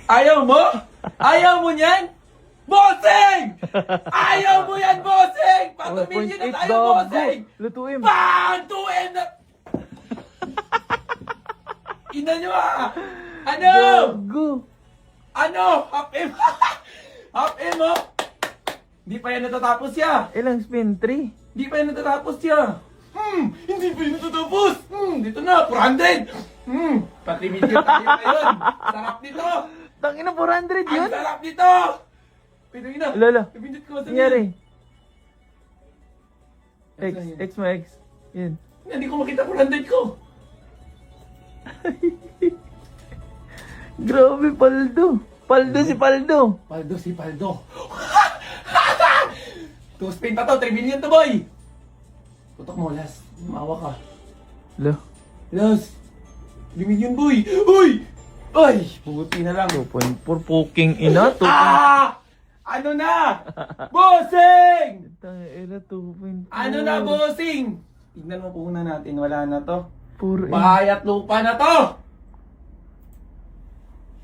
Ayaw mo? Ayaw mo niyan? Bossing! Ayaw mo yan, bossing! Patumilyo na tayo, bossing! Lutuin. Bang! 2M na... Ina nyo ah! Ano? Gago. Ano? Half M? Half M oh? Hindi pa yan natatapos ya. Ilang spin? 3? Hindi pa yan natatapos ya. Hindi pa yan natatapos. Dito na, 400. Patimilyo tayo ngayon. Sarap nito. Tangina, 400 yun? Ang sarap nito. Pinuhin na. Lolo. Pindot ko sa Nangyari. X mo, X. Yun. Hindi ko makita 400 ko. Grabe, Paldo. Paldo si Paldo. Paldo si Paldo. 2 spin pa to, 3 million to boy. Tutok mo, last. Maawa ka. Lo. Last. 3 million boy. Uy! Ay! Buti na lang. 2.4 poking ina. Ano na? Bossing! Tangina, 2.4. Ano na, bossing? Tignan mo po natin, wala na to. Puro Bahay at lupa na to!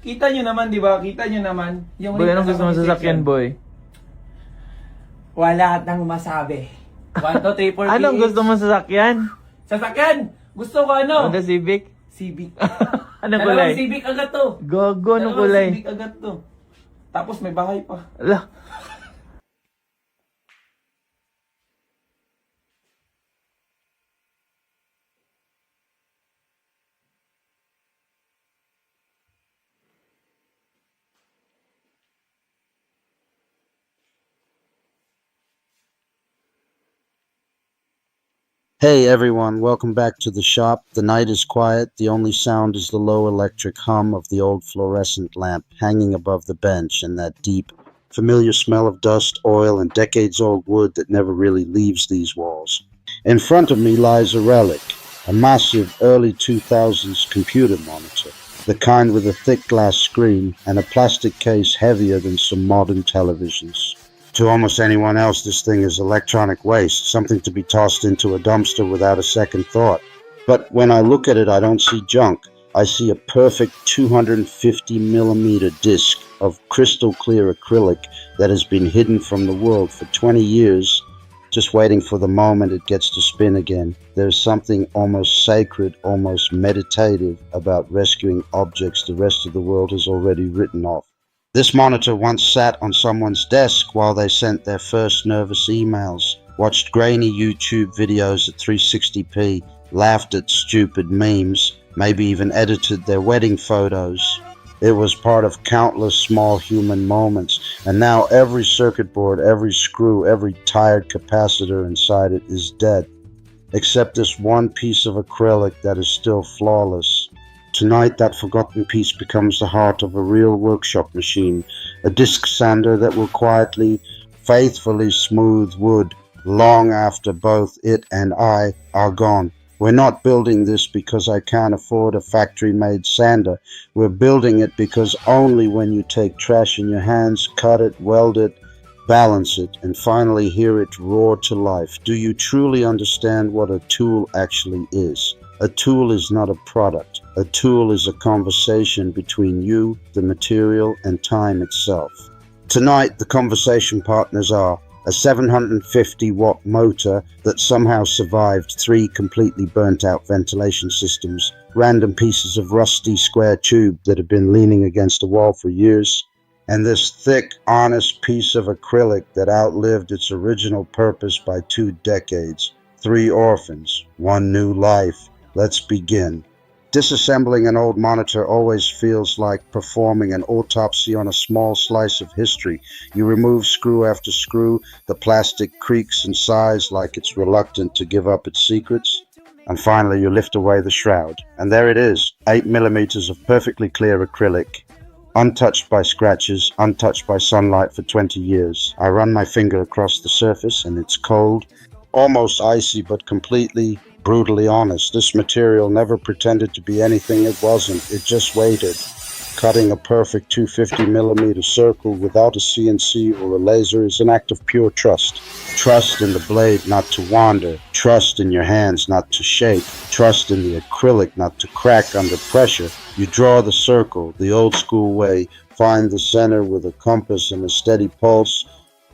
Kita nyo naman, di ba? Kita nyo naman. Yung Boy, anong gusto mo sa sasakyan, boy? Wala nang masabi. 1, 2, 3, 4, Anong gusto mo sa sasakyan? Sasakyan! Gusto ko ano? Honda Civic? Civic. Anong Dalawang kulay? Civic agad to. Gago, anong Dalawang kulay? Civic agad to. Tapos may bahay pa. Ala. Hey everyone, welcome back to the shop. The night is quiet. The only sound is the low electric hum of the old fluorescent lamp hanging above the bench and that deep, familiar smell of dust, oil, and decades-old wood that never really leaves these walls. In front of me lies a relic, a massive early 2000s computer monitor, the kind with a thick glass screen and a plastic case heavier than some modern televisions. To almost anyone else, this thing is electronic waste, something to be tossed into a dumpster without a second thought. But when I look at it, I don't see junk. I see a perfect 250mm disc of crystal clear acrylic that has been hidden from the world for 20 years, just waiting for the moment it gets to spin again. There's something almost sacred, almost meditative about rescuing objects the rest of the world has already written off. This monitor once sat on someone's desk while they sent their first nervous emails, watched grainy YouTube videos at 360p, laughed at stupid memes, maybe even edited their wedding photos. It was part of countless small human moments, and now every circuit board, every screw, every tired capacitor inside it is dead, except this one piece of acrylic that is still flawless. Tonight, that forgotten piece becomes the heart of a real workshop machine, a disc sander that will quietly, faithfully smooth wood long after both it and I are gone. We're not building this because I can't afford a factory-made sander. We're building it because only when you take trash in your hands, cut it, weld it, balance it, and finally hear it roar to life, do you truly understand what a tool actually is. A tool is not a product. A tool is a conversation between you, the material, and time itself. Tonight, the conversation partners are a 750-watt motor that somehow survived 3 completely burnt-out ventilation systems, random pieces of rusty square tube that have been leaning against a wall for years, and this thick, honest piece of acrylic that outlived its original purpose by 2 decades. 3 orphans, 1 new life. Let's begin. Disassembling an old monitor always feels like performing an autopsy on a small slice of history. You remove screw after screw, the plastic creaks and sighs like it's reluctant to give up its secrets. And finally you lift away the shroud. And there it is, 8mm of perfectly clear acrylic. Untouched by scratches, untouched by sunlight for 20 years. I run my finger across the surface and it's cold, almost icy, but completely brutally honest. This material never pretended to be anything it wasn't. It just waited. Cutting a perfect 250mm circle without a CNC or a laser is an act of pure trust. Trust in the blade not to wander, trust in your hands not to shake, trust in the acrylic not to crack under pressure. You draw the circle the old school way, find the center with a compass and a steady pulse,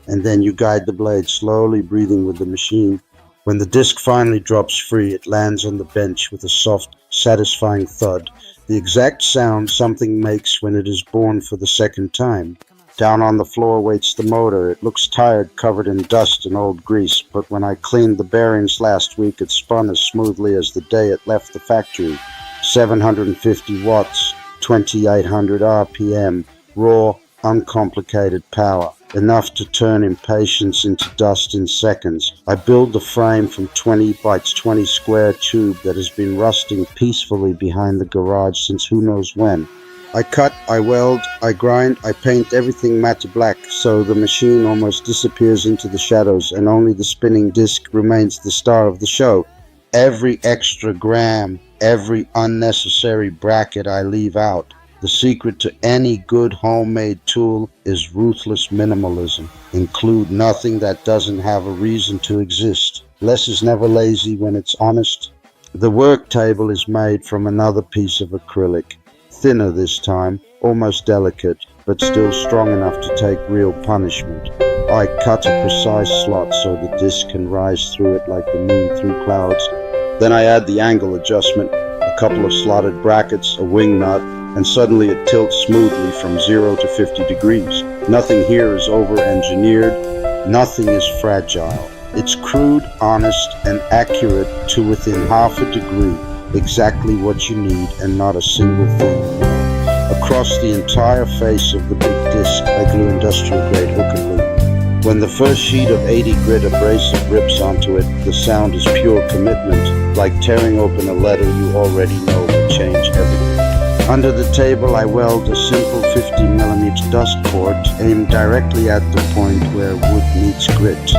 and then you guide the blade slowly, breathing with the machine. When the disc finally drops free, it lands on the bench with a soft, satisfying thud, the exact sound something makes when it is born for the second time. Down on the floor waits the motor. It looks tired, covered in dust and old grease, but when I cleaned the bearings last week, it spun as smoothly as the day it left the factory. 750 watts, 2800 RPM, raw, uncomplicated power. Enough to turn impatience into dust in seconds. I build the frame from 20 by 20 square tube that has been rusting peacefully behind the garage since who knows when. I cut, I weld, I grind, I paint everything matte black so the machine almost disappears into the shadows and only the spinning disc remains the star of the show. Every extra gram, every unnecessary bracket I leave out. The secret to any good homemade tool is ruthless minimalism. Include nothing that doesn't have a reason to exist. Less is never lazy when it's honest. The work table is made from another piece of acrylic. Thinner this time, almost delicate, but still strong enough to take real punishment. I cut a precise slot so the disc can rise through it like the moon through clouds. Then I add the angle adjustment, a couple of slotted brackets, a wing nut, and suddenly it tilts smoothly from 0 to 50 degrees. Nothing here is over-engineered, nothing is fragile. It's crude, honest, and accurate to within half a degree, exactly what you need and not a single thing. Across the entire face of the big disc, I glue industrial-grade hook and loop. When the first sheet of 80 grit abrasive rips onto it, the sound is pure commitment, like tearing open a letter you already know will change everything. Under the table, I weld a simple 50mm dust port aimed directly at the point where wood meets grit.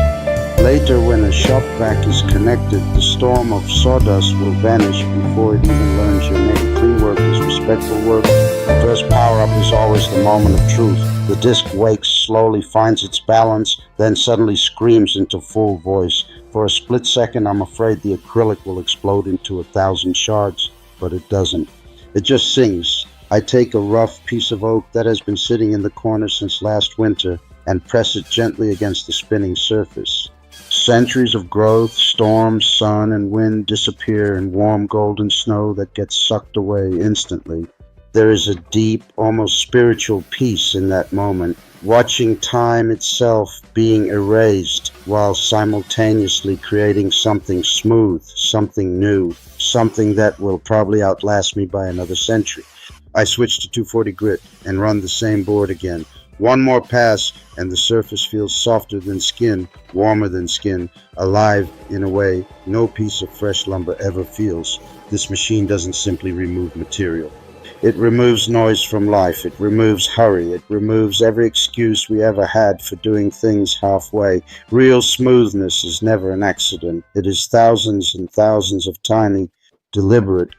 Later, when a shop vac is connected, the storm of sawdust will vanish before it even learns your name. Clean work is respectful work. The first power-up is always the moment of truth. The disc wakes, slowly finds its balance, then suddenly screams into full voice. For a split second, I'm afraid the acrylic will explode into 1,000 shards, but it doesn't. It just sings. I take a rough piece of oak that has been sitting in the corner since last winter and press it gently against the spinning surface. Centuries of growth, storms, sun, and wind disappear in warm golden snow that gets sucked away instantly. There is a deep, almost spiritual peace in that moment, watching time itself being erased while simultaneously creating something smooth, something new, something that will probably outlast me by another century. I switch to 240 grit and run the same board again. One more pass and the surface feels softer than skin, warmer than skin, alive in a way no piece of fresh lumber ever feels. This machine doesn't simply remove material. It removes noise from life. It removes hurry. It removes every excuse we ever had for doing things halfway. Real smoothness is never an accident. It is thousands and thousands of tiny, deliberate